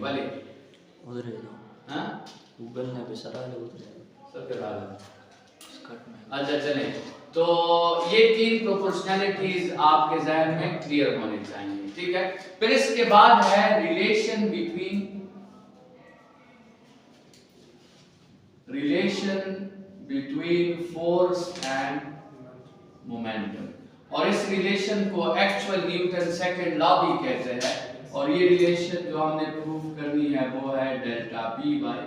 वाले उधर है हाँ गूगल ने भी सरा ले उधर सब के बाद स्कर्ट में। अच्छा चलें, तो ये 3 प्रोपोर्शनैलिटीज आपके जहन में क्लियर होनी चाहिए, ठीक है। फिर इसके बाद है relation between force and momentum, और इस रिलेशन को एक्चुअल न्यूटन सेकंड लॉ भी कहते हैं, और ये रिलेशन जो हमने प्रूव करनी है वो है डेल्टा बी बाय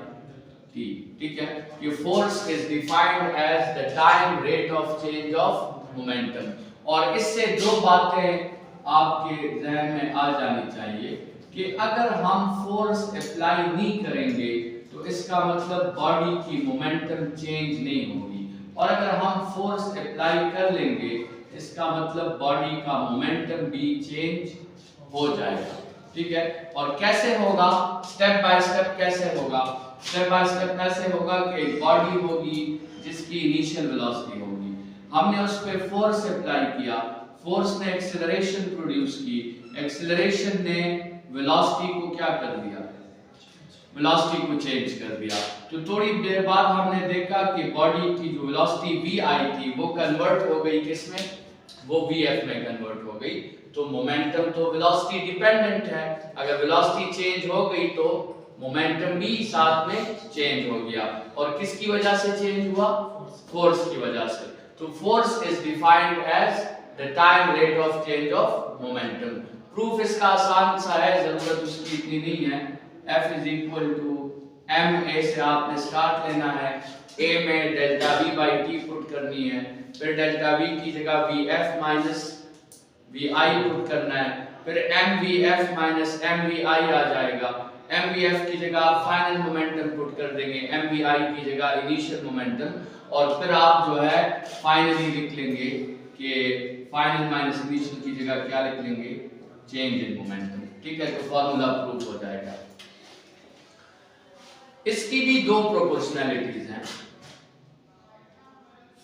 टी, ठीक है। ये force is defined as the time rate of change of momentum, और इससे दो बातें आपके जहन में आ जानी चाहिए कि अगर हम फोर्स अप्लाई नहीं करेंगे तो इसका मतलब बॉडी की मोमेंटम चेंज नहीं होगी, और अगर हम फोर्स अप्लाई कर लेंगे इसका मतलब बॉडी का मोमेंटम भी चेंज हो जाएगा, ठीक है। और कैसे होगा, स्टेप बाय स्टेप कैसे होगा, स्टेप बाय स्टेप ऐसे होगा कि बॉडी होगी जिसकी इनिशियल वेलोसिटी होगी, हमने उस पे फोर्स अप्लाई किया, फोर्स ने एक्सेलरेशन प्रोड्यूस की, एक्सेलरेशन ने वेलोसिटी को क्या कर दिया, वेलोसिटी को चेंज कर दिया। तो थोड़ी देर बाद हमने देखा कि बॉडी की जो वेलोसिटी v आई थी वो कन्वर्ट हो गई किसमें, वो vf में कन्वर्ट हो गई। तो मोमेंटम तो वेलोसिटी डिपेंडेंट है, अगर वेलोसिटी चेंज हो गई तो मोमेंटम भी साथ में चेंज हो गया, और किसकी वजह से चेंज हुआ, फोर्स की वजह से। तो force is defined as the time rate of change of momentum. Proof इसका आसान सा है, जरूरत उसकी इतनी नहीं है। F is equal to M A से आपने स्टार्ट लेना है, a में delta v by T put करनी है, फिर डेल्टा v की जगह vf माइनस vi पुट करना है, फिर mvf माइनस mvi आ जाएगा, mvf की जगह फाइनल मोमेंटम पुट कर देंगे, mvi की जगह इनिशियल मोमेंटम, और फिर आप जो है फाइनली लिख लेंगे कि फाइनल माइनस इनिशियल की जगह क्या लिख लेंगे, चेंज इन मोमेंटम, ठीक है। तो फार्मूला प्रूव हो जाएगा। इसकी भी दो प्रोपोर्शनैलिटीज हैं,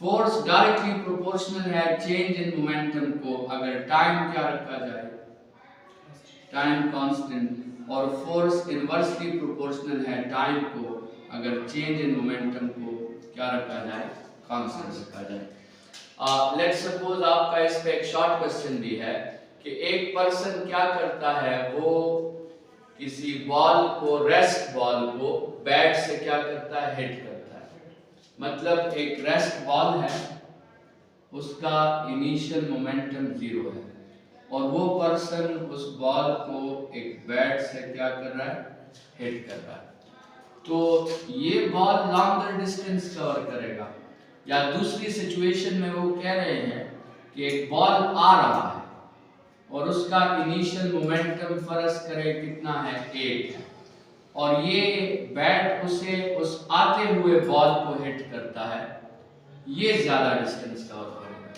फोर्स डायरेक्टली प्रोपोर्शनल है चेंज इन मोमेंटम को अगर टाइम क्या रखा जाए, टाइम कांस्टेंट, और फोर्स इनवर्सली प्रोपोर्शनल है टाइम को अगर चेंज इन मोमेंटम को क्या रखा जाए, कांस्टेंट रखा जाए। लेट्स सपोज आपका इस पे एक शॉर्ट क्वेश्चन भी है कि एक पर्सन क्या करता है, वो किसी बॉल को, रेस्ट बॉल को बैट से क्या करता है, हिट करता है। मतलब एक रेस्ट बॉल है, उसका इनिशियल मोमेंटम 0 है, और वो पर्सन उस बॉल को एक बैट से क्या कर रहा है, हिट कर रहा है। तो ये बॉल लॉन्गर डिस्टेंस कवर करेगा, या दूसरी सिचुएशन में वो कह रहे हैं कि एक बॉल आ रहा है और उसका इनिशियल मोमेंटम फर्ज करें कितना है, 8 है, और ये बैट उसे उस आते हुए बॉल को हिट करता है, ये ज्यादा डिस्टेंस कवर करेगा,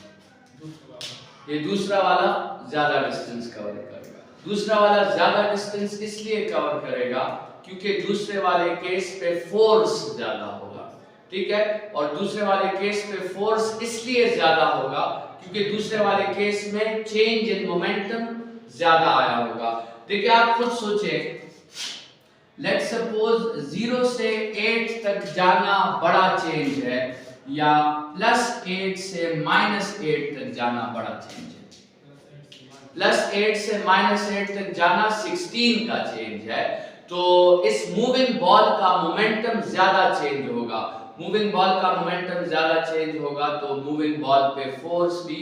ये दूसरा वाला ज्यादा डिस्टेंस कवर करेगा। दूसरा वाला ज्यादा डिस्टेंस इसलिए कवर करेगा क्योंकि दूसरे वाले केस पे फोर्स ज्यादा होगा, ठीक है, और दूसरे वाले केस पे फोर्स इसलिए ज्यादा होगा क्योंकि दूसरे वाले केस में चेंज इन मोमेंटम ज्यादा आया होगा। देखिए आप खुद सोचें, लेट्स सपोज 0 से 8 तक जाना बड़ा चेंज है, या +8 से -8 तक जाना बड़ा चेंज है। +8 से -8 तक जाना 16 का चेंज है, तो इस मूविंग बॉल का मोमेंटम ज्यादा चेंज होगा, मूविंग बॉल का मोमेंटम ज्यादा चेंज होगा तो मूविंग बॉल पे फोर्स भी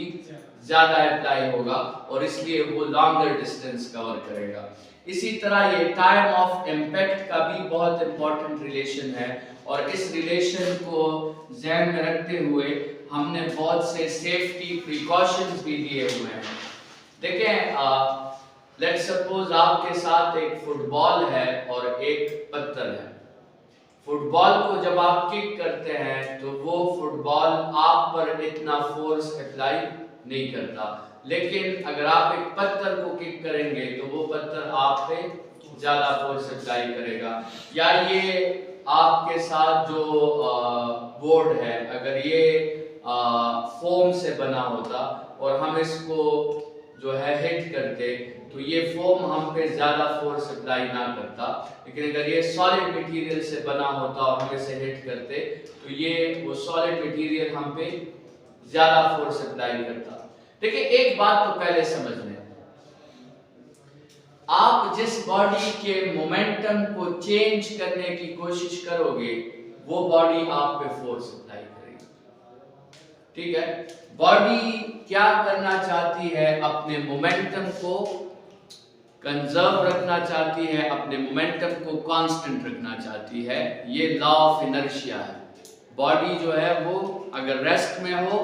ज्यादा अप्लाई होगा, और इसलिए वो लॉन्गर डिस्टेंस कवर करेगा। इसी तरह ये टाइम ऑफ इम्पैक्ट का भी बहुत इंपॉर्टेंट रिलेशन है, और इस रिलेशन को ध्यान में रखते हुए हमने बहुत से सेफ्टी प्रिकॉशंस भी दिए हुए हैं। देखें, लेट्स सपोज आपके साथ एक फुटबॉल है और एक पत्थर है। फुटबॉल को जब आप किक करते हैं तो वो फुटबॉल आप पर इतना फोर्स अप्लाई नहीं करता, लेकिन अगर आप एक पत्थर को किक करेंगे तो वो पत्थर आप पे ज्यादा फोर्स अप्लाई करेगा। या ये आपके साथ जो बोर्ड है, अगर ये फोम से बना होता और हम इसको जो है हिट करते तो ये फोम हम पे ज्यादा फोर्स अप्लाई ना करता, लेकिन अगर ये सॉलिड मटेरियल से बना होता और हम इसे हिट करते तो ये वो सॉलिड मटेरियल हम पे ज्यादा फोर्स अप्लाई करता। देखिए एक बात तो पहले समझ लें, आप जिस बॉडी के मोमेंटम को चेंज करने की कोशिश करोगे वो बॉडी आप पे फोर्स अप्लाई करेगी। ठीक है, बॉडी क्या करना चाहती है, अपने मोमेंटम को कंजर्व रखना चाहती है, अपने मोमेंटम को कांस्टेंट रखना चाहती है। ये लॉ ऑफ इनर्शिया है। बॉडी जो है वो अगर रेस्ट में हो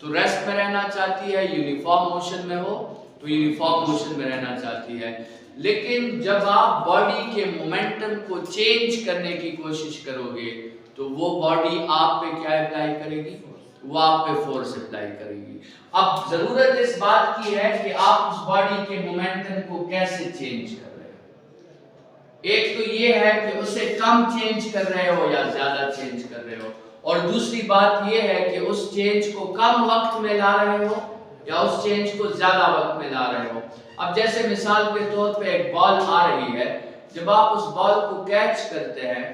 तो रेस्ट में रहना चाहती है, यूनिफॉर्म मोशन में हो तो यूनिफॉर्म मोशन में रहना चाहती है। लेकिन जब आप बॉडी के मोमेंटम को चेंज करने की कोशिश करोगे तो वो बॉडी आप पे क्या अप्लाई करेगी, वो आप पे फोर्स अप्लाई करेगी। अब जरूरत इस बात की है कि आप उस बॉडी के मोमेंटम को कैसे चेंज कर रहे हो। एक तो ये है कि उसे कम चेंज कर रहे हो या ज्यादा चेंज कर रहे हो, और दूसरी बात ये है कि उस चेंज को कम वक्त में ला रहे हो या उस चेंज को ज्यादा वक्त में ला रहे हो। अब जैसे मिसाल के तौर पे एक बॉल आ रही है, जब आप उस बॉल को कैच करते हैं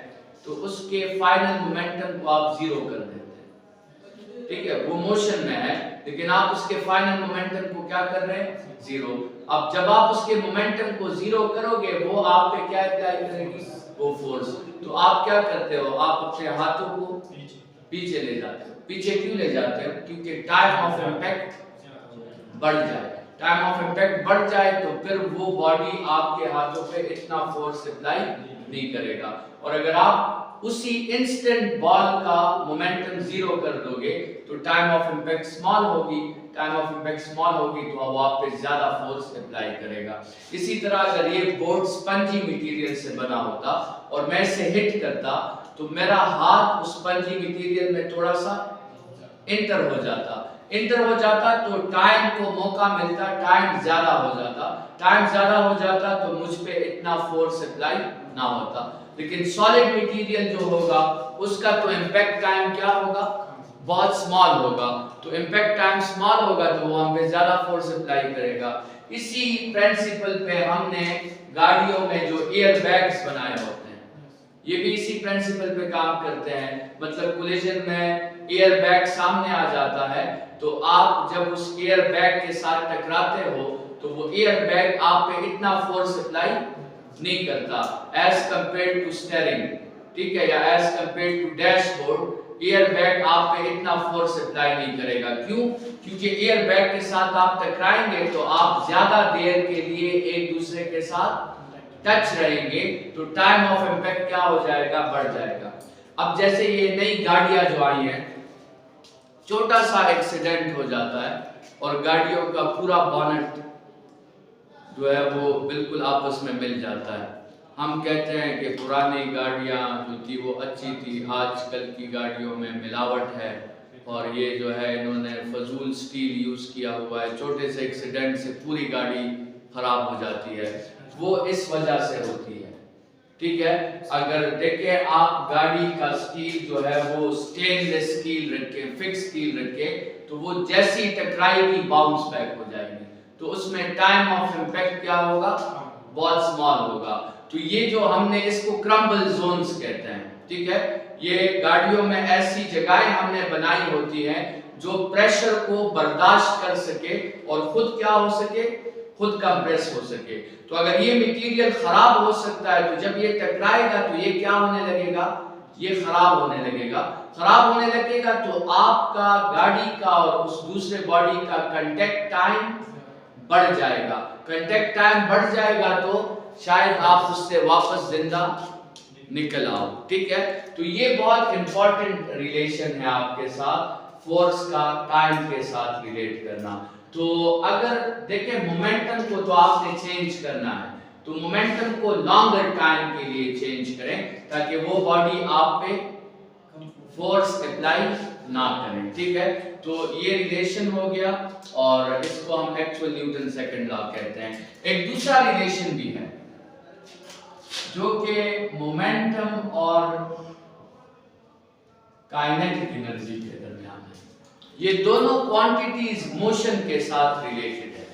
तो उसके फाइनल मोमेंटम को आप जीरो कर देते हैं। ठीक है, वो मोशन में है लेकिन आप उसके फाइनल मोमेंटम को क्या कर रहे हैं, जीरो। अब जब आप उसके मोमेंटम को जीरो करोगे वो आप पे क्या अप्लाई करेगी, वो फोर्स। तो आप क्या करते हो, आप अपने हाथों को पीछे ले जाते हो। पीछे क्यों ले जाते हो, क्योंकि टाइम ऑफ इम्पैक्ट बढ़ जाए। टाइम ऑफ इम्पैक्ट बढ़ जाए तो फिर वो बॉडी आपके हाथों पे इतना फोर्स अप्लाई नहीं करेगा। और अगर आप उसी इंस्टेंट बॉल का मोमेंटम जीरो कर दोगे तो टाइम ऑफ इम्पैक्ट स्मॉल होगी। टाइम ऑफ इम्पैक्ट स्मॉल होगी तो अब आप पे ज्यादा फोर्स अप्लाई करेगा। इसी तरह अगर ये बोर्ड स्पंजी मटेरियल से बना होता और मैं इसे हिट करता तो मेरा हाथ उस स्पंजी मटेरियल में थोड़ा सा इंटर हो जाता तो टाइम को मौका मिलता, टाइम ज्यादा हो जाता। टाइम ज्यादा हो जाता तो मुझ पे इतना फोर्स अप्लाई ना होता। लेकिन सॉलिड मटेरियल जो होगा उसका तो इम्पैक्ट टाइम क्या होगा, बहुत स्मॉल होगा। तो इम्पैक्ट टाइम स्मॉल होगा तो वो हम पे ज्यादा फोर्स अप्लाई करेगा। इसी प्रिंसिपल पे हमने गाड़ियों में जो एयर बैग्स बनाए होते हैं, ये भी इसी प्रिंसिपल पे काम करते हैं। मतलब कोलिजन में एयर बैग सामने आ जाता है तो आप जब उस एयर बैग के साथ टकराते हो तो वो एयर बैग आप पे इतना फोर्स अप्लाई नहीं करता एज कंपेयर टू स्टीयरिंग। ठीक है, या as compare to dashboard air bag आप पे इतना फोर्स अप्लाई नहीं करेगा। क्यों, क्योंकि एयर बैग के साथ आप टकराएंगे तो आप ज्यादा देर के लिए एक दूसरे के साथ टच रहेंगे तो टाइम ऑफ इम्पैक्ट क्या हो जाएगा, बढ़ जाएगा। अब जैसे ये नई गाड़ियां जो आई हैं, छोटा सा एक्सीडेंट हो जाता है और गाड़ियों का पूरा बॉनेट जो है वो बिल्कुल आपस में मिल जाता है। हम कहते हैं कि पुरानी गाड़ियां जो थी वो अच्छी थी, आजकल की गाड़ियों में मिलावट है और ये जो है इन्होंने फजूल स्टील यूज किया हुआ है। छोटे से एक्सीडेंट से पूरी गाड़ी खराब हो जाती है, वो इस वजह से होती है। ठीक है, अगर देखें आप गाड़ी का स्टील जो है वो स्टेनलेस स्टील रखे, फिक्स स्टील रखे तो वो जैसी टकराएगी बाउंस बैक हो जाएगी, तो उसमें टाइम ऑफ इम्पैक्ट क्या होगा, बहुत स्मॉल होगा। तो ये जो हमने इसको क्रम्बल जोन्स कहते हैं। ठीक है, ये गाड़ियों में ऐसी जगहें हमने बनाई होती हैं जो प्रेशर को बर्दाश्त कर सके और खुद क्या हो सके, खुद कंप्रेस हो सके। तो अगर ये मटेरियल खराब हो सकता है तो जब ये टकराएगा तो ये क्या होने लगेगा, ये खराब होने लगेगा। खराब होने लगेगा तो आपका गाड़ी का और उस दूसरे बॉडी का कांटेक्ट टाइम बढ़ जाएगा। कांटेक्ट टाइम बढ़ जाएगा तो शायद आप उससे वापस जिंदा निकल आओ। ठीक है, तो ये बहुत इंपॉर्टेंट रिलेशन है आपके साथ, फोर्स का टाइम के साथ रिलेट करना। तो अगर देखें मोमेंटम को तो आपने चेंज करना है तो मोमेंटम को लॉन्गर टाइम के लिए चेंज करें ताकि वो बॉडी आप पे फोर्स अप्लाई ना करें। ठीक है, तो ये रिलेशन हो गया और इसको हम एक्चुअल न्यूटन सेकंड लॉ कहते हैं। एक दूसरा रिलेशन भी है जो कि मोमेंटम और काइनेटिक एनर्जी के दरमियान है। ये दोनों क्वांटिटीज मोशन के साथ रिलेटेड है।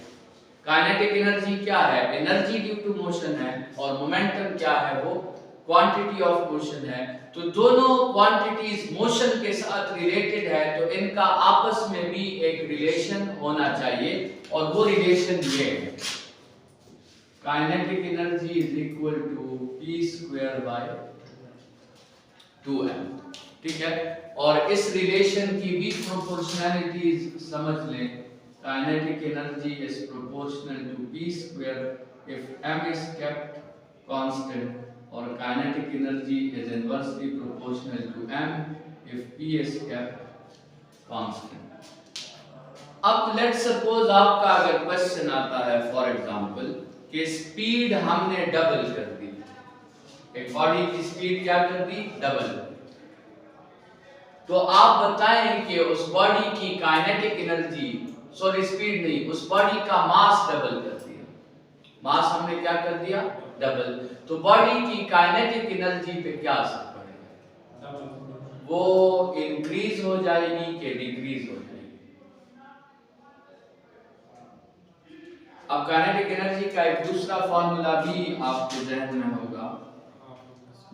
काइनेटिक एनर्जी क्या है? एनर्जी ड्यू टू मोशन है, और मोमेंटम क्या है? वो क्वांटिटी ऑफ मोशन है। तो दोनों क्वांटिटीज मोशन के साथ रिलेटेड है, तो इनका आपस में भी एक रिलेशन होना चाहिए, और वो रिलेशन ये है, kinetic energy is equal to p² / 2m। ठीक है, और इस रिलेशन की भी प्रोपोर्शनैलिटीज समझ लें। Kinetic energy is proportional to p² if m is kept constant, और kinetic energy is inversely proportional to m if p is kept constant। अब लेट्स सपोज आपका अगर क्वेश्चन आता है फॉर एग्जांपल कि स्पीड हमने डबल कर दी, एक बॉडी की स्पीड क्या कर दी? डबल। तो आप बताएं कि उस बॉडी की काइनेटिक एनर्जी, सॉरी स्पीड नहीं, उस बॉडी का मास डबल कर दिया। मास हमने क्या कर दिया? डबल। तो बॉडी की काइनेटिक एनर्जी पे क्या असर पड़ेगा? वो इंक्रीज हो जाएगी कि डिक्रीज हो जाएगी? अब काइनेटिक एनर्जी का एक दूसरा फॉर्मूला भी आपके जहन में होगा,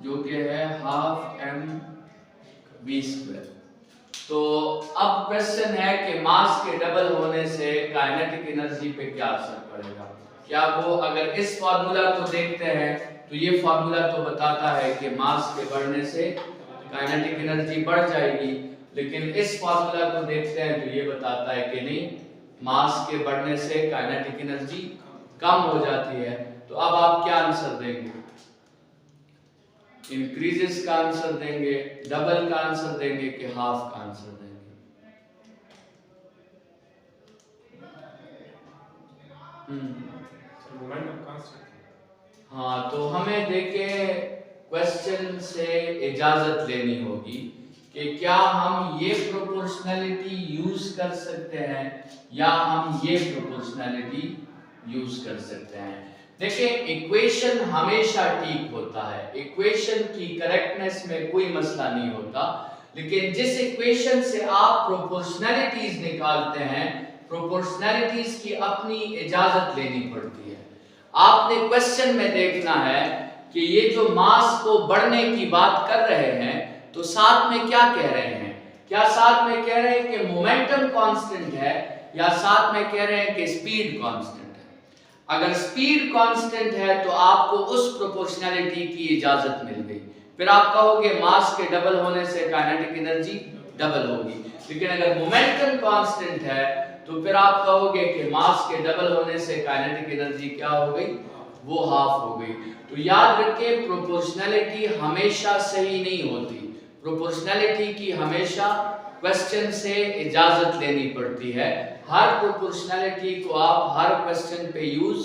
जो कि है 12mv²। तो अब क्वेश्चन है कि मास के डबल होने से काइनेटिक एनर्जी पे क्या असर पड़ेगा? क्या वो, अगर इस फॉर्मूला को देखते हैं तो ये फॉर्मूला तो बताता है कि मास के बढ़ने से काइनेटिक एनर्जी बढ़ जाएगी, लेकिन इस फॉर्मूला को देखते हैं तो ये बताता है कि नहीं, मास के बढ़ने से काइनेटिक एनर्जी कम हो जाती है। तो अब आप क्या आंसर देंगे? इंक्रीजेस का आंसर देंगे, डबल का आंसर देंगे कि हाफ का आंसर देंगे? हाँ, तो हमें देखे क्वेश्चन से इजाजत लेनी होगी कि क्या हम ये प्रोपोर्शनैलिटी यूज कर सकते हैं या हम ये प्रोपोर्शनैलिटी यूज कर सकते हैं। देखिए, इक्वेशन हमेशा ठीक होता है, इक्वेशन की करेक्टनेस में कोई मसला नहीं होता, लेकिन जिस इक्वेशन से आप प्रोपोर्शनैलिटीज निकालते हैं, प्रोपोर्शनैलिटीज की अपनी इजाजत लेनी पड़ती है। आपने क्वेश्चन में देखना है कि ये जो मास को बढ़ने की बात कर रहे हैं, तो साथ में क्या कह रहे हैं? क्या साथ में कह रहे हैं कि मोमेंटम कांस्टेंट है, या साथ में कह रहे हैं कि स्पीड कांस्टेंट है? अगर स्पीड कांस्टेंट है तो आपको उस प्रोपोर्शनैलिटी की इजाजत मिल गई, फिर आप कहोगे मास के डबल होने से काइनेटिक एनर्जी डबल होगी। लेकिन अगर मोमेंटम कांस्टेंट है तो फिर आप कहोगे कि मास के डबल होने से काइनेटिक एनर्जी क्या हो गई? वो हाफ हो गई। तो याद रखें, प्रोपोर्शनैलिटी हमेशा सही नहीं होती, प्रोपोर्शनैलिटी की हमेशा क्वेश्चन से इजाजत लेनी पड़ती है। हर प्रोपोर्शनैलिटी को आप हर क्वेश्चन पे यूज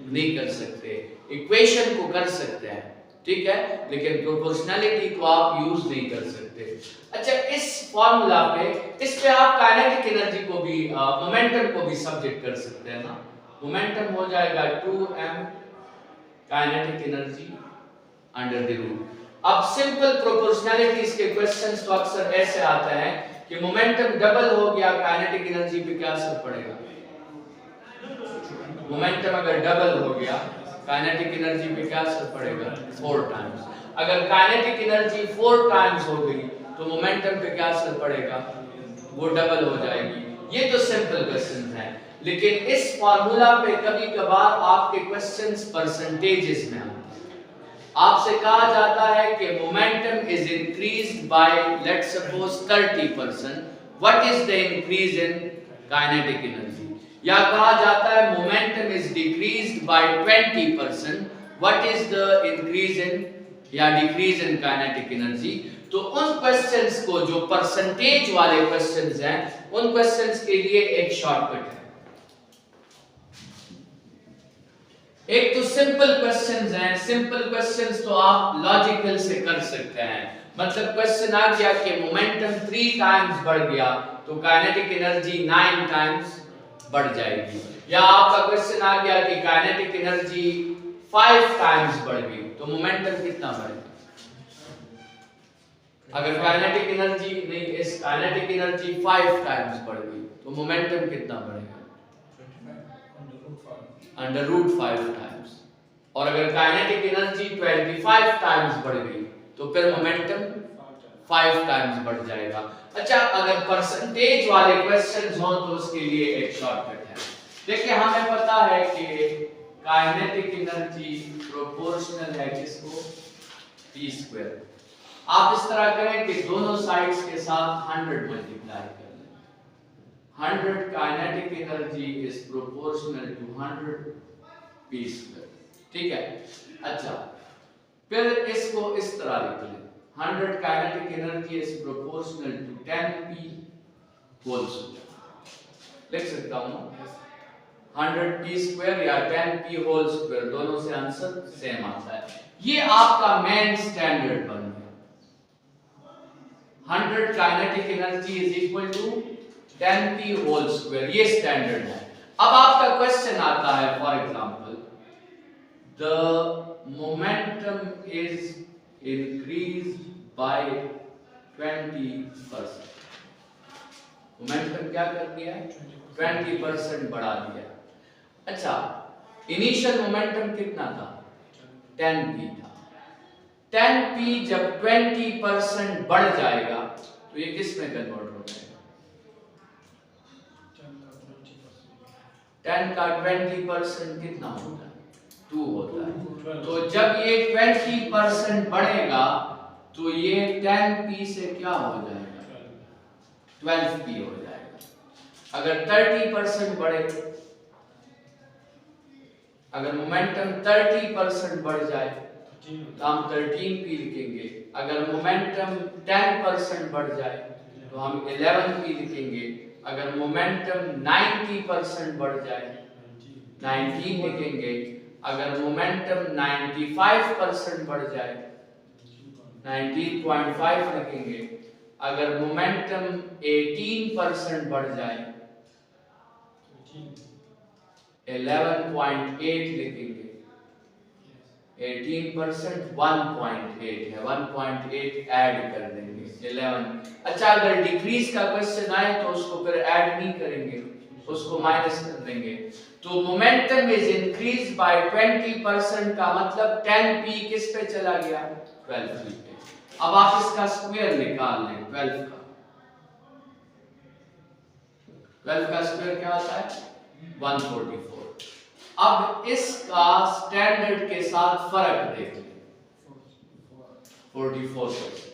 नहीं कर सकते, इक्वेशन को कर सकते हैं, ठीक है, लेकिन प्रोपोर्शनैलिटी को आप यूज नहीं कर सकते। अच्छा, इस फॉर्मूला पे, इस पे आप काइनेटिक एनर्जी को भी, मोमेंटम को भी सब्जेक्ट कर सकते हैं ना। मोमेंटम हो जाएगा 2m kinetic energy under the root. अब सिंपल प्रोपोर्शनैलिटीज के क्वेश्चंस तो अक्सर ऐसे आते हैं कि मोमेंटम डबल हो गया, काइनेटिक एनर्जी पे क्या असर पड़ेगा? मोमेंटम अगर डबल हो गया, काइनेटिक एनर्जी पे क्या असर पड़ेगा? 4 टाइम्स। अगर काइनेटिक एनर्जी 4 टाइम्स हो गई तो मोमेंटम पे क्या असर पड़ेगा? वो डबल हो जाएगी। ये तो सिंपल क्वेश्चंस हैं, लेकिन इस फार्मूला पे कभी कभार आपके क्वेश्चंस परसेंटेजेस में आते हैं। आपसे कहा जाता है कि momentum is increased by let's suppose 30%, what is the increase in kinetic energy? या कहा जाता है momentum is decreased bye 20%, what is the increase in या डिक्रीज इन काइनेटिक एनर्जी? तो उन क्वेश्चंस को, जो परसेंटेज वाले क्वेश्चंस हैं, उन क्वेश्चंस के लिए एक शॉर्टकट है। एक तो सिंपल क्वेश्चंस हैं, सिंपल क्वेश्चंस तो आप लॉजिकल से कर सकते हैं। मतलब क्वेश्चन आ गया कि मोमेंटम 3 टाइम्स बढ़ गया तो काइनेटिक एनर्जी 9 टाइम्स बढ़ जाएगी। या आपका क्वेश्चन आ गया कि काइनेटिक एनर्जी 5 टाइम्स बढ़ गई तो मोमेंटम कितना बढ़ेगा? अगर काइनेटिक एनर्जी नहीं, इस काइनेटिक एनर्जी 5 टाइम्स बढ़ गई तो मोमेंटम कितना बढ़ेगा? √5 टाइम्स। और अगर काइनेटिक एनर्जी 25 टाइम्स बढ़ गई तो फिर मोमेंटम 5 टाइम्स बढ़ जाएगा। अच्छा, अगर परसेंटेज वाले क्वेश्चंस हों तो उसके लिए एक शॉर्टकट है। देखिए, हमें पता है कि काइनेटिक एनर्जी प्रोपोर्शनल है किसको? p²। आप इस तरह करें कि दोनों साइड्स के साथ 100 मल्टीप्लाई कर लें। 100 kinetic energy is proportional to 100 p²। ठीक है। अच्छा, फिर इसको इस तरह लिख लें, 100 kinetic energy is proportional to 10p whole square. लिख सकता हूं 100 p² या 10p होल स्क्वायर, दोनों से आंसर सेम आता है। ये आपका मेन स्टैंडर्ड बन गया। 100 kinetic energy is equal to 10p whole square, ये स्टैंडर्ड है। अब आपका क्वेश्चन आता है, for example the momentum is increased by 20%। Momentum क्या कर दिया है? 20% बढ़ा दिया। अच्छा, इनिशियल मोमेंटम कितना था? 10p था। 10p जब 20% बढ़ जाएगा तो ये किस में कन्वर्ट हो जाएगा? 10 का 20% कितना होता है? 2 होता है। तो जब ये 20% बढ़ेगा तो ये 10p से क्या हो जाएगा? 12p हो जाएगा। अगर 30% बढ़े, अगर मोमेंटम 30% बढ़ जाए तो हम 13p लिखेंगे। अगर मोमेंटम 10% बढ़ जाए तो हम 11p लिखेंगे। अगर मोमेंटम 90% बढ़ जाए 19 लिखेंगे। अगर मोमेंटम 95% बढ़ जाए 19.5 लिखेंगे। अगर मोमेंटम 18% बढ़ जाए 11.8 लिखेंगे। 18% 1.8 है, 1.8 ऐड कर देंगे 11। अच्छा, अगर डिक्रीज का क्वेश्चन आए तो उसको फिर ऐड नहीं करेंगे, उसको माइनस कर देंगे। तो मोमेंटम इज इंक्रीज बाय 20% का मतलब 10p किस पे चला गया? 12p पे। अब आप इसका स्क्वायर निकाल लें 12 का। 12 का स्क्वायर क्या होता है? 144। अब इसका स्टैंडर्ड के साथ फर्क देख लें, 44%।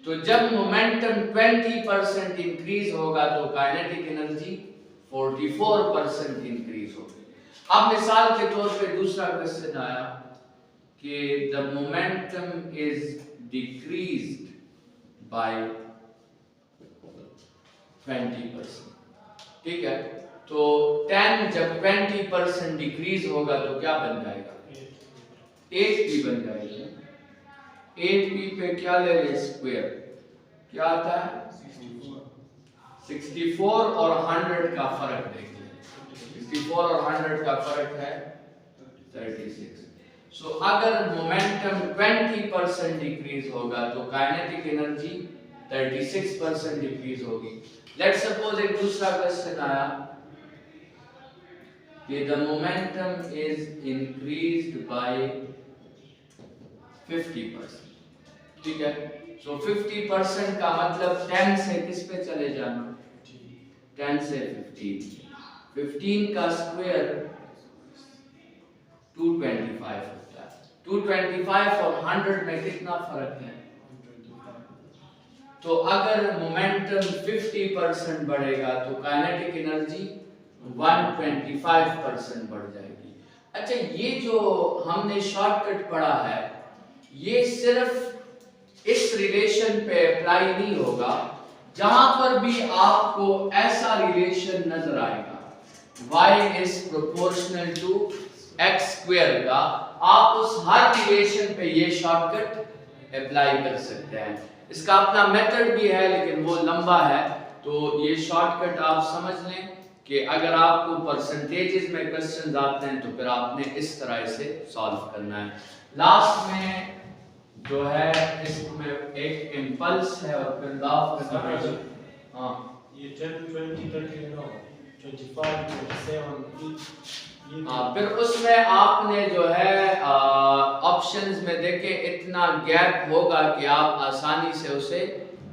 तो जब मोमेंटम 20% इंक्रीज होगा तो काइनेटिक एनर्जी 44% इंक्रीज होगी। अब मिसाल के तौर पे दूसरा क्वेश्चन आया कि the momentum is decreased bye 20%। ठीक है, तो 10 जब 20% डिक्रीज होगा तो क्या बन जाएगा? 8p बन जाएगा। 8p पे क्या ले लें? स्क्वायर क्या आता है? 64 और 100 का फर्क देखिए। 64 और 100 का फर्क है 36। सो अगर मोमेंटम 20% डिक्रीज होगा तो काइनेटिक एनर्जी 36% डिक्रीज होगी। लेट्स सपोज एक दूसरा क्वेश्चन आया कि the momentum is increased by 50%। ठीक है, सो 50% का मतलब 10 से किस पे चले जाना? 10 से 15। 15 का स्क्वायर 225 होता है। 225 और 100 में कितना फर्क है? तो अगर मोमेंटम 50% बढ़ेगा तो काइनेटिक एनर्जी 125% बढ़ जाएगी। अच्छा, ये जो हमने शॉर्टकट पढ़ा है ये सिर्फ इस रिलेशन पे अप्लाई नहीं होगा। जहां पर भी आपको ऐसा रिलेशन नजर आएगा y is proportional to x square का, आप उस हर रिलेशन पे ये शॉर्टकट अप्लाई कर सकते हैं। इसका अपना मेथड भी है लेकिन वो लंबा है, तो ये शॉर्टकट आप समझ लें कि अगर आपको परसेंटेजेस में क्वेश्चंस आते हैं तो फिर आपने इस तरह से सॉल्व करना है। लास्ट में जो है इसमें एक इम्पल्स है और फिर ग्राफ करना है। हाँ, ये 10, 20, 30 25, 27 each फिर उसमें आपने जो है ऑप्शंस में देखे इतना गैप होगा कि आप आसानी से उसे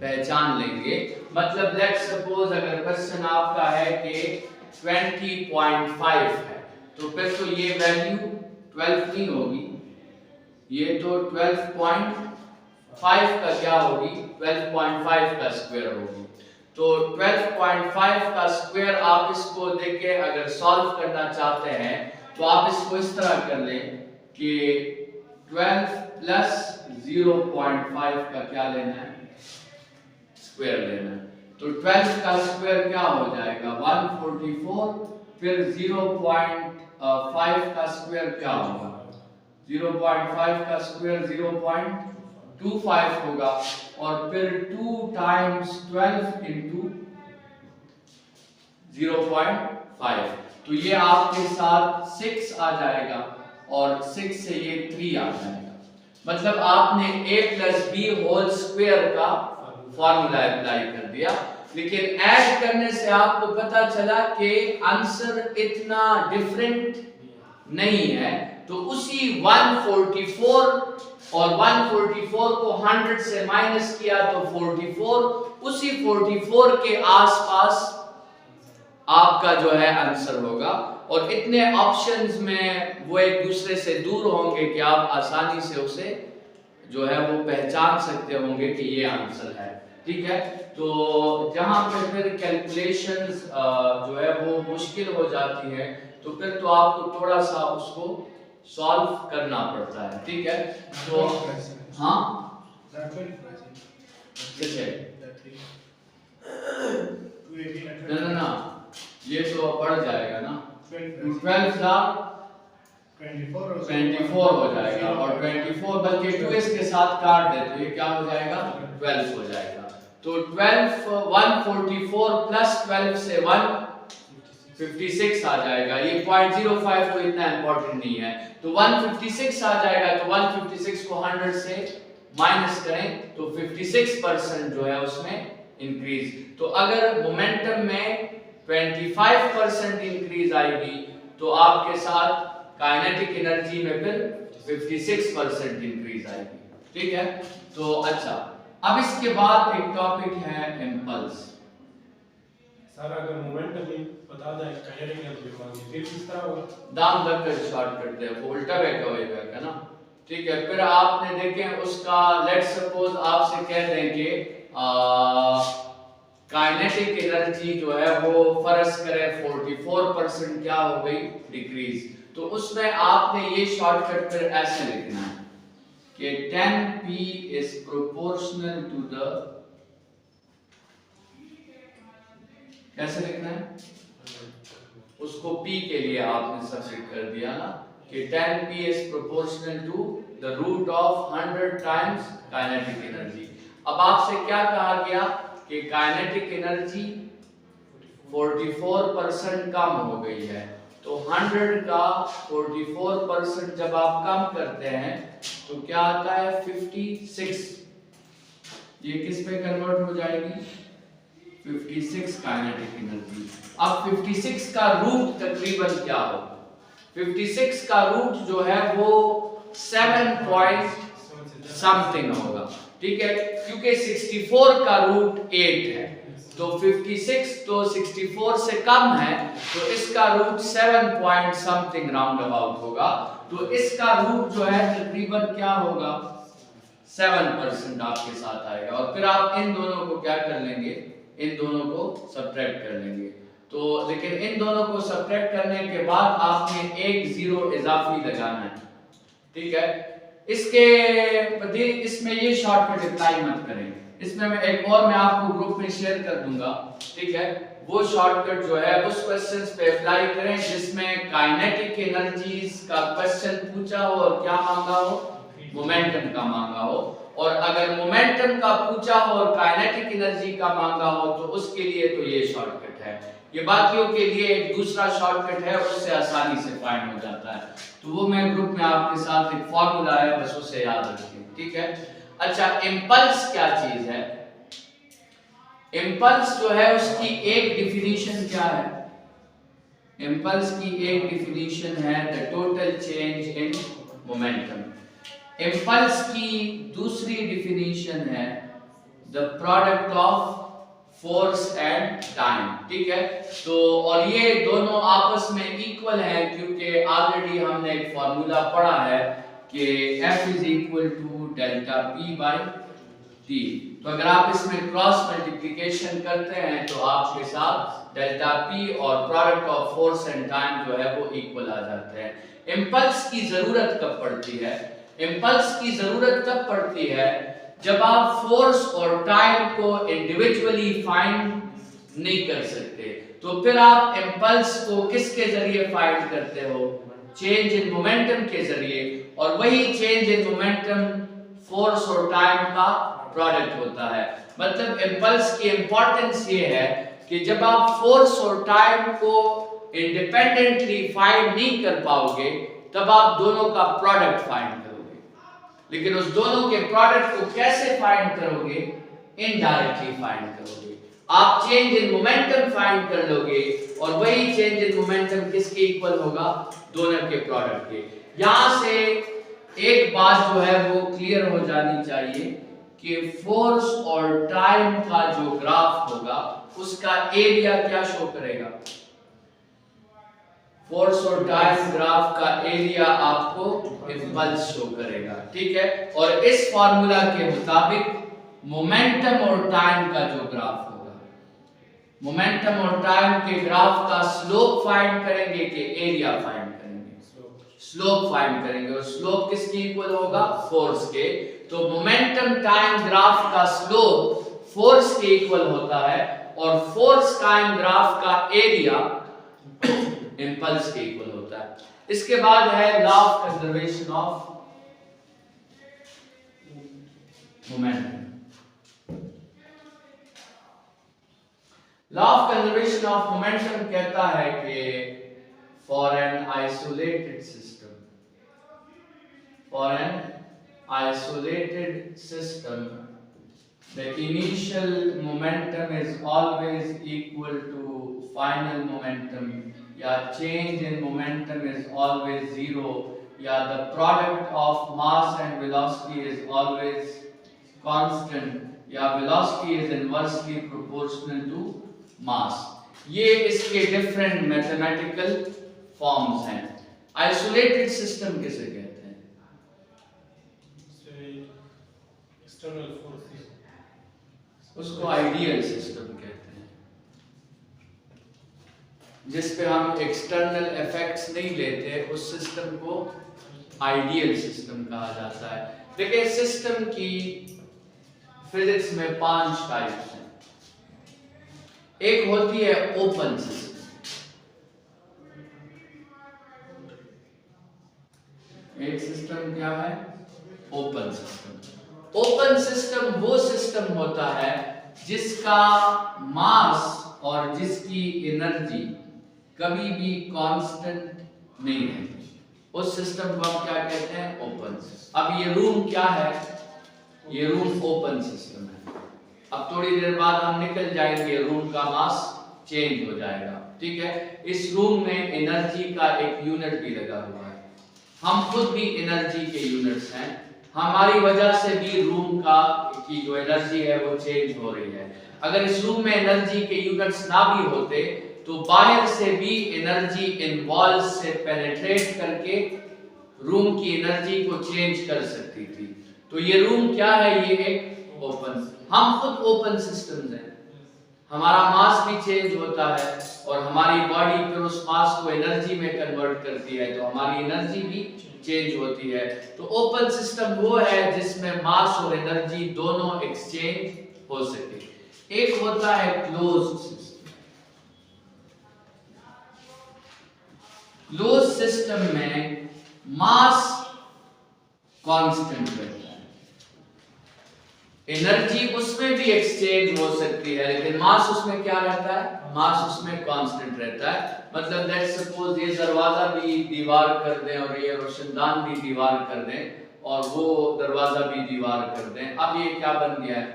पहचान लेंगे। मतलब लेट्स सपोज अगर क्वेश्चन आपका है कि 20.5 है, तो फिर तो ये वैल्यू 12 नहीं होगी, ये तो 12.5 का क्या होगी, 12.5 का स्क्वायर होगी। तो 12.5 का स्क्वायर आप इसको देखे अगर सॉल्व करना चाहते हैं तो आप इसको इस तरह कर लें कि 12 प्लस 0.5 का क्या लेना है, स्क्वायर लेना है। तो 12 का स्क्वायर क्या हो जाएगा 144, फिर 0.5 का स्क्वायर क्या होगा, 0.5 का स्क्वायर 0.25 होगा, और फिर 2 टाइम्स 12 इंटू 0.5, तो ये आपके साथ 6 आ जाएगा और 6 से ये 3 आ जाएगा। मतलब आपने a plus B whole square का फॉर्मूला अप्लाई कर दिया, लेकिन ऐड करने से आपको पता चला कि आंसर इतना डिफरेंट नहीं है। तो उसी 144 और 144 को 100 से माइनस किया तो 44, उसी 44 के आसपास आपका जो है आंसर होगा। और इतने ऑप्शंस में वो एक दूसरे से दूर होंगे कि आप आसानी से उसे जो है वो पहचान सकते होंगे कि ये आंसर है। ठीक है, तो जहां पे फिर कैलकुलेशंस जो है वो मुश्किल हो जाती है तो फिर तो आपको थोड़ा सा उसको सॉल्व करना पड़ता है। ठीक है, तो हाँ ना ये तो बढ़ जाएगा ना, 12 था 24 हो जाएगा, और 24 बल्कि 2 इसके साथ काट दे तो ये क्या हो जाएगा 12 हो जाएगा। तो 12 144 प्लस 12 से 156 आ जाएगा। ये 0.05 तो इतना इंपॉर्टेंट नहीं है, तो 156 आ जाएगा। तो 156 को 100 से माइनस करें तो 56% जो है उसमें इंक्रीज। तो अगर मोमेंटम में 25% इंक्रीज आएगी तो आपके साथ काइनेटिक एनर्जी में फिर 56% इंक्रीज आएगी। ठीक है, तो अच्छा, अब इसके बाद एक टॉपिक है इम्पल्स। सर अगर मोमेंटम ही बता दें काइनेटिक एनर्जी मांगे फिर किस तरह होगा, दाम रखकर शॉर्ट करते हैं, वो उल्टा बैठा हुआ है ना। ठीक है, फिर आपने देखें उसका लेट्स सपोज आपसे कह दें कि काइनेटिक एनर्जी जो है वो फर्ज करें 44% क्या हो गई डिक्रीज, तो उसमें आपने ये शॉर्टकट फिर ऐसे लिखना है कि 10p is proportional to the, कैसे लिखना है उसको p के लिए आपने सब्स्टिट्यूट कर दिया ना कि 10p is proportional to the root of 100 times kinetic energy. अब आपसे क्या कहा गया कि काइनेटिक एनर्जी 44% कम हो गई है, तो 100 का 44% जब आप कम करते हैं तो क्या आता है 56, ये किस पे कन्वर्ट हो जाएगी 56 काइनेटिक एनर्जी। अब 56 का रूट तकरीबन क्या होगा, 56 का रूट जो है वो 7 पॉइंट समथिंग होगा। ठीक है, क्योंकि 64 का रूट 8 है तो 56 तो 64 से कम है, तो इसका root 7 point something round about होगा। तो इसका रूट जो है तकरीबन क्या होगा 7% आपके साथ आएगा। और फिर आप इन दोनों को क्या कर लेंगे, इन दोनों को सब्ट्रैक्ट कर लेंगे। तो लेकिन इन दोनों को सब्ट्रैक्ट करने के बाद आपने एक जीरो इजाफी लगाना है। ठीक है, इसमें ये शॉर्टकट अप्लाई मत करें, इसमें मैं एक और मैं आपको ग्रुप में शेयर कर दूंगा। ठीक है, वो शॉर्टकट जो है उस क्वेश्चंस पे अप्लाई करें जिसमें काइनेटिक एनर्जीज का क्वेश्चन पूछा हो और क्या मांगा हो, मोमेंटम का मांगा हो। और अगर मोमेंटम का पूछा हो और काइनेटिक एनर्जी का मांगा हो तो उसके लिए तो ये शॉर्टकट है। ये बाकियों के लिए एक दूसरा शॉर्टकट है, उससे आसानी से फाइंड हो जाता है। तो वो मैं ग्रुप में आपके साथ एक फॉर्मूला है, बस उसे याद रखिए। ठीक है, अच्छा, इंपल्स क्या चीज है, इंपल्स जो है उसकी एक डिफिनीशन क्या है, इम्पल्स की एक डिफिनीशन है the total change in momentum. Impulse की दूसरी डिफिनीशन है the product of force and time. ठीक है, तो और ये दोनों आपस में इक्वल है क्योंकि ऑलरेडी हमने एक फॉर्मूला पढ़ा है कि F is equal to delta P by T। तो अगर आप इसमें क्रॉस मल्टीप्लिकेशन करते हैं तो आपके साथ डेल्टा P और product of force and time जो है वो इक्वल आ जाते हैं। इम्पल्स की जरूरत कब पड़ती है? इम्पल्स की जरूरत तब पड़ती है जब आप फोर्स और टाइम को इंडिविजुअली फाइंड नहीं कर सकते, तो फिर आप इम्पल्स को किसके जरिए फाइंड करते हो? चेंज इन मोमेंटम के जरिए, और वही चेंज इन मोमेंटम फोर्स और टाइम का प्रोडक्ट होता है। मतलब इम्पल्स की इंपॉर्टेंस ये है कि जब आप फोर्स और टाइम को इंडिपेंडेंटली फाइंड नहीं कर पाओगे तब आप दोनों का प्रोडक्ट फाइंड करोगे, लेकिन उस दोनों के प्रोडक्ट को कैसे फाइंड करोगे? इनडायरेक्टली फाइंड करोगे। आप चेंज इन मोमेंटम फाइंड कर लोगे और वही चेंज इन मोमेंटम किसके इक्वल होगा? दोनों के प्रोडक्ट के। यहां से एक बात जो है वो क्लियर हो जानी चाहिए कि फोर्स और टाइम का जो ग्राफ होगा उसका एरिया क्या शो करेगा? फोर्स और टाइम ग्राफ का एरिया आपको इम्पल्स शो करेगा। ठीक है, और इस फॉर्मूला के मुताबिक मोमेंटम और टाइम का जो ग्राफ होगा, मोमेंटम और टाइम के ग्राफ का स्लोप फाइंड करेंगे कि एरिया फाइंड करेंगे? स्लोप फाइंड करेंगे, और स्लोप किसकी इक्वल होगा? फोर्स के। तो मोमेंटम टाइम ग्राफ का स्लोप फोर्स के इक्वल होता है और फोर्स टाइम ग्राफ का एरिया इम्पल्स के इक्वल होता है। इसके बाद है law of conservation of momentum. Law of conservation of momentum कहता है कि for an isolated system the initial momentum is always equal to final momentum, या change in momentum is always zero, या the product of mass and velocity is always constant, या velocity is inversely proportional to mass। ये इसके different mathematical forms हैं। Isolated system किसे कहते हैं? External forces, उसको आइडियल सिस्टम कहते हैं, जिस पे हम एक्सटर्नल इफेक्ट्स नहीं लेते, उस सिस्टम को आइडियल सिस्टम कहा जाता है। देखिए, सिस्टम की फिजिक्स में 5 टाइप्स हैं। एक होती है ओपन सिस्टम। एक सिस्टम क्या है? Open system. ओपन सिस्टम वो सिस्टम होता है जिसका मास और जिसकी एनर्जी कभी भी कांस्टेंट नहीं रहती, उस सिस्टम को हम क्या कहते हैं? Open system. अब ये रूम क्या है? ये रूम ओपन सिस्टम है। अब थोड़ी देर बाद हम निकल जाएंगे, रूम का मास चेंज हो जाएगा। ठीक है, इस रूम में एनर्जी का एक यूनिट भी लगा हुआ है। हम खुद भी एनर्जी के यूनिट्स हैं, हमारी वजह से भी रूम की जो एनर्जी है वो चेंज हो रही है। अगर इस रूम में एनर्जी के यूनिट्स ना भी होते तो बाहर से भी एनर्जी इन वॉल्स से पेनिट्रेट करके रूम की एनर्जी को चेंज कर सकती थी। तो ये रूम क्या है? ये एक ओपन, हम खुद ओपन सिस्टम्स हैं। हमारा मास भी चेंज होता है और हमारी बॉडी फिर उस मास को एनर्जी में कन्वर्ट करती है, तो हमारी एनर्जी भी चेंज होती है। तो Open सिस्टम वो है जिसमें मास और एनर्जी दोनों एक्सचेंज हो सके। एक होता है क्लोज्ड सिस्टम। क्लोज्ड सिस्टम में मास कांस्टेंट रहता है, एनर्जी उसमें भी एक्सचेंज हो सकती है, लेकिन मास उसमें क्या रहता है? मास उसमें कांस्टेंट रहता है। मतलब लेट्स सपोज ये दरवाजा भी दीवार कर दें और ये रोशनदान भी दीवार कर दें और वो दरवाजा भी दीवार कर दें, अब ये क्या बन गया है?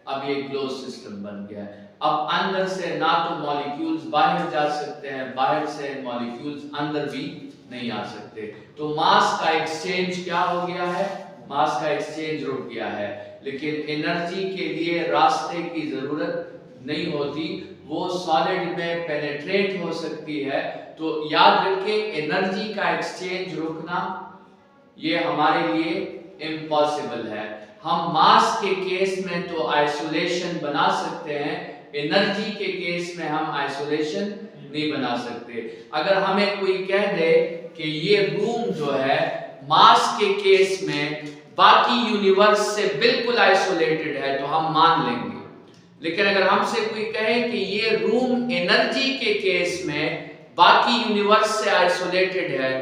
अब ये क्लोज सिस्टम बन गया है। अब अंदर से ना तो मॉलिक्यूल्स बाहर जा सकते हैं, बाहर से मॉलिक्यूल्स अंदर भी नहीं आ सकते। तो मास का एक्सचेंज क्या हो गया है? मास का एक्सचेंज रुक गया है। लेकिन एनर्जी के लिए रास्ते की जरूरत नहीं होती, वो सॉलिड में पेनिट्रेट हो सकती है। तो याद रखें, एनर्जी का एक्सचेंज रुकना ये हमारे लिए इम्पॉसिबल है। हम मास के केस में तो आइसोलेशन बना सकते हैं, एनर्जी के केस में हम आइसोलेशन नहीं बना सकते। अगर हमें कोई कह दे कि ये रूम जो है मास के केस में बाकी यूनिवर्स से बिल्कुल आइसोलेटेड है तो हम मान लेंगे। लेकिन अगर हमसे कोई कहे कि ये रूम एनर्जी के केस में बाकी यूनिवर्स से आइसोलेटेड है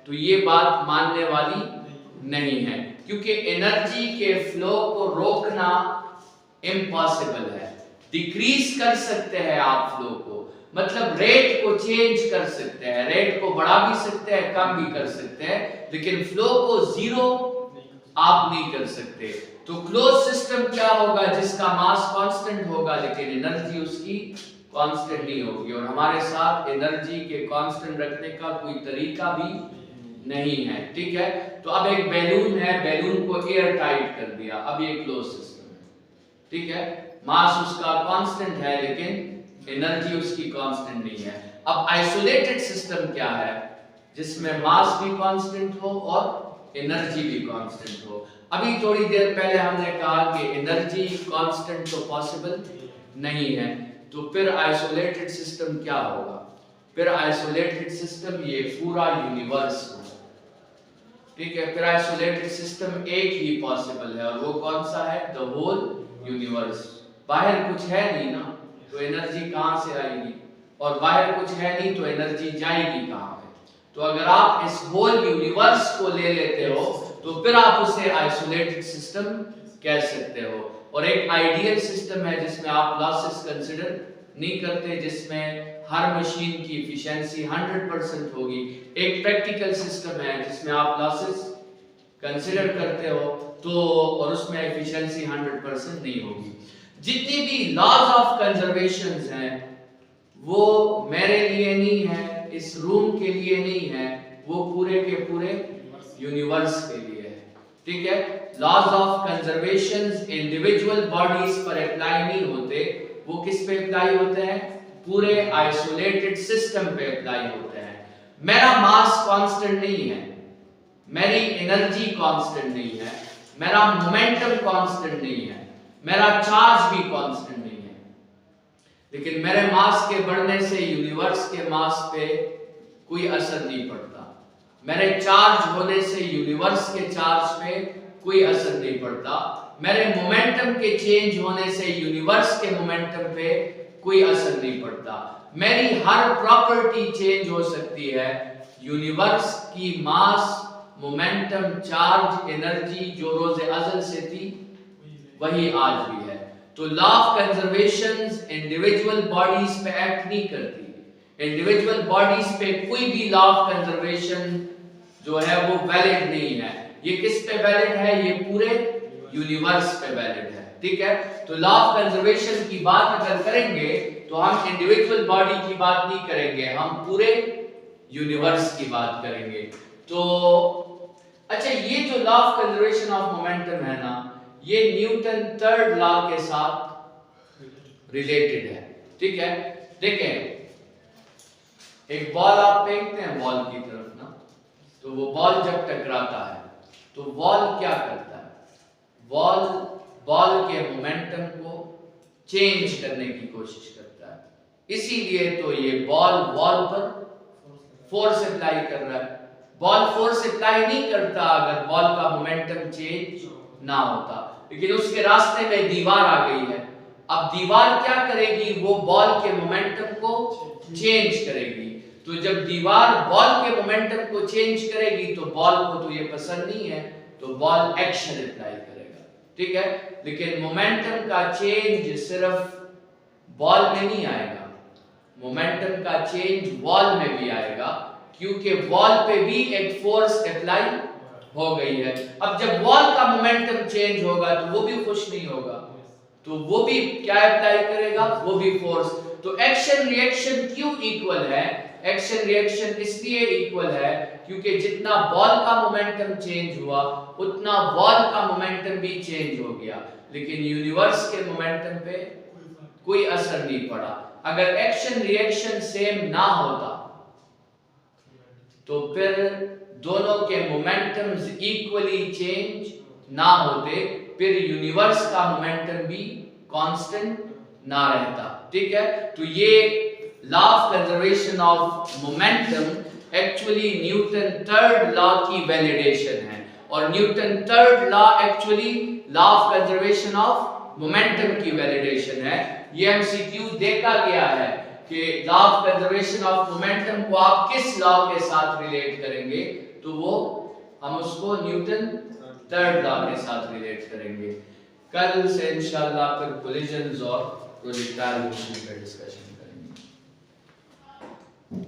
तो ये बात मानने वाली नहीं है, क्योंकि एनर्जी के फ्लो को रोकना इम्पॉसिबल है। डिक्रीज कर सकते हैं आप फ्लो को, मतलब रेट को चेंज कर सकते हैं, रेट को बढ़ा भी सकते हैं, कम भी कर सकते हैं, लेकिन फ्लो को जीरो आप नहीं कर सकते। तो क्लोज सिस्टम क्या होगा? जिसका मास कांस्टेंट होगा लेकिन एनर्जी उसकी कांस्टेंट नहीं होगी। और हमारे साथ एनर्जी के कांस्टेंट रखने का कोई तरीका भी नहीं है, ठीक है। तो अब एक बैलून है, बैलून को एयर टाइट कर दिया, अब ये क्लोज सिस्टम है, ठीक है। मास उसका कांस्टेंट है लेकिन एनर्जी उसकी कांस्टेंट नहीं है। अब आइसोलेटेड सिस्टम क्या है? जिसमें मास भी कांस्टेंट हो और एनर्जी भी कांस्टेंट हो। अभी थोड़ी देर पहले हमने कहा कि एनर्जी कांस्टेंट तो पॉसिबल नहीं है, तो फिर आइसोलेटेड सिस्टम क्या होगा? फिर आइसोलेटेड सिस्टम ये पूरा यूनिवर्स होगा, ठीक है। फिर आइसोलेटेड सिस्टम एक ही पॉसिबल है और वो कौन सा है? The whole universe. बाहर कुछ है नहीं ना, तो एनर्जी कहां से आएगी? और बाहर कुछ है नहीं तो एनर्जी जाएगी कहां पे? तो अगर आप इस होल यूनिवर्स को ले लेते हो तो फिर आप उसे आइसोलेटेड सिस्टम कह सकते हो। और एक आइडियल सिस्टम है जिसमें आप लॉसेस कंसीडर नहीं करते, जिसमें हर मशीन की एफिशिएंसी 100% होगी। एक प्रैक्टिकल सिस्टम है जिसमें आप लॉसेस कंसीडर करते हो तो और उसमें एफिशिएंसी 100% नहीं होगी। जितनी भी लॉज ऑफ कंजर्वेशन हैं वो मेरे लिए नहीं है, इस रूम के लिए नहीं है, वो पूरे के पूरे यूनिवर्स के लिए है, ठीक है। Laws of conservation individual bodies पर अप्लाई नहीं होते, वो किस पे अप्लाई होते हैं? पूरे आइसोलेटेड सिस्टम पे अप्लाई होते हैं। मेरा मास कांस्टेंट नहीं है, मेरी एनर्जी कांस्टेंट नहीं है, मेरा मोमेंटम कांस्टेंट नहीं है, मेरा चार्ज भी कांस्टेंट नहीं है, लेकिन मेरे मास के बढ़ने से यूनिवर्स के मास पे कोई असर नहीं पड़ता। मेरे चार्ज होने से यूनिवर्स के चार्ज पे कोई असर नहीं पड़ता। मेरे मोमेंटम के चेंज होने से यूनिवर्स के मोमेंटम पे कोई असर नहीं पड़ता। मेरी हर प्रॉपर्टी चेंज हो सकती है, यूनिवर्स की मास, मोमेंटम, चार्ज, एनर्जी जो रोज़े अज़ल से थी वही आज भी है। तो law of conservation individual bodies पे एक्ट नहीं करती। इंडिविजुअल बॉडीज पे कोई भी लॉ ऑफ कंजर्वेशन जो है वो वैलिड नहीं है। ये किस पे वैलिड है? ये पूरे यूनिवर्स पे वैलिड है, ठीक है। तो लॉ ऑफ कंजर्वेशन की बात अगर करेंगे तो हम इंडिविजुअल बॉडी की बात नहीं करेंगे, हम पूरे यूनिवर्स की बात करेंगे। तो अच्छा, ये जो law of conservation of momentum है ना, ये न्यूटन थर्ड लॉ के साथ रिलेटेड है, ठीक है। देखें, एक बॉल आप फेंकते हैं बॉल की तरफ ना, तो वो बॉल जब टकराता है तो बॉल क्या करता है? बॉल के मोमेंटम को चेंज करने की कोशिश करता है। इसीलिए तो ये बॉल पर फोर्स अप्लाई कर रहा है। बॉल फोर्स अप्लाई नहीं करता अगर बॉल का मोमेंटम चेंज ना होता, लेकिन उसके रास्ते में दीवार आ गई है। अब दीवार क्या करेगी? वो बॉल के मोमेंटम को चेंज करेगी। तो जब दीवार बॉल के मोमेंटम को चेंज करेगी तो बॉल को तो ये पसंद नहीं है, तो बॉल एक्शन अप्लाई करेगा, ठीक है। लेकिन मोमेंटम का चेंज सिर्फ बॉल में नहीं आएगा, मोमेंटम का चेंज वॉल में भी आएगा, क्योंकि वॉल पे भी एक फोर्स अप्लाई हो गई है। अब जब वॉल का मोमेंटम चेंज होगा तो वो भी खुश नहीं होगा, तो वो भी क्या अप्लाई करेगा, वो भी फोर्स। तो एक्शन रिएक्शन क्यों इक्वल है? एक्शन रिएक्शन इसलिए इक्वल है क्योंकि जितना बॉल का मोमेंटम चेंज हुआ उतना बॉल का मोमेंटम भी चेंज हो गया, लेकिन यूनिवर्स के मोमेंटम पे कोई असर नहीं पड़ा। अगर एक्शन रिएक्शन सेम ना होता तो फिर दोनों के मोमेंटम्स इक्वली चेंज ना होते, फिर यूनिवर्स का मोमेंटम भी कांस्टेंट ना रहता। ठीक है, तो ये law of conservation of momentum actually Newton third law की वैलिडेशन है, और Newton third law actually law of conservation of momentum की वैलिडेशन है। ये एमसीक्यू देखा गया है कि law of conservation of momentum को आप किस लॉ के साथ रिलेट करेंगे, तो वो हम उसको न्यूटन थर्ड लॉ के साथ रिलेट करेंगे। कल से इंशाल्लाह फिर कोलिजन्स और प्रोजेक्टाइल मोशन का डिस्कशन